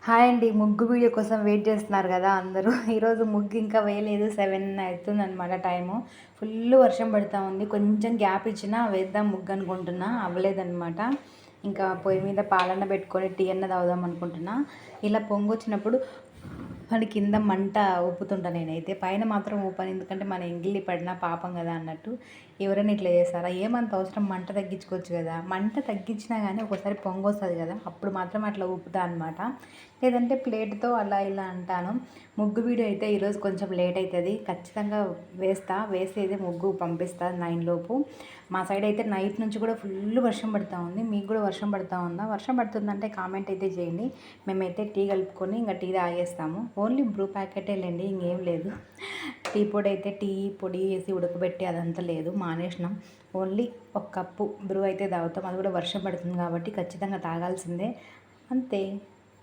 Hi అండి. ముగ్గు video కోసం వెయిట్ చేస్తున్నారు కదా అందరూ. ఈరోజు ముగ్గు ఇంకా వేయలేదు. 7 అవుతుందనమాట టైము. ఫుల్ వర్షం పడతా ఉంది. కొంచెం గ్యాప్ ఇచ్చినా వేద్దాం ముగ్గు అనుకుంటున్నా, అవ్వలేదనమాట. ఇంకా పొయ్యి మీద పాలన్న పెట్టుకొని టీ అన్న తాగుదాం అనుకుంటున్నా. ఇలా పొంగొచ్చినప్పుడు అని కింద మంట ఊపుతుంటా నేనైతే. పైన మాత్రం ఊపను, ఎందుకంటే మన ఎంగిలి పడినా పాపం కదా అన్నట్టు. ఎవరైనా ఇట్లా చేస్తారా? ఏమంత అవసరం, మంట తగ్గించుకోవచ్చు కదా. మంట తగ్గించినా కానీ ఒకసారి పొంగొస్తుంది కదా, అప్పుడు మాత్రం అట్లా ఊపుతా అనమాట. లేదంటే ప్లేట్తో అలా ఇలా అంటాను. ముగ్గు వీడియో అయితే ఈరోజు కొంచెం లేట్ అవుతుంది. ఖచ్చితంగా వేసేది ముగ్గు పంపిస్తా 9 లోపు. మా సైడ్ అయితే నైట్ నుంచి కూడా ఫుల్ వర్షం పడుతూ ఉంది. మీకు కూడా వర్షం పడుతూ ఉందా? వర్షం పడుతుందంటే కామెంట్ అయితే చేయండి. మేమైతే టీ కలుపుకొని ఇంకా టీ తాగేస్తాము. ఓన్లీ బ్రూ ప్యాకెటే లేండి, ఇంకేం లేదు. టీ పొడి అయితే టీ పొడి వేసి ఉడకబెట్టి అదంతా లేదు, మానేసినాం. ఓన్లీ ఒక కప్పు బ్రూ అయితే తాగుతాం. అది కూడా వర్షం పడుతుంది కాబట్టి ఖచ్చితంగా తాగాల్సిందే, అంతే.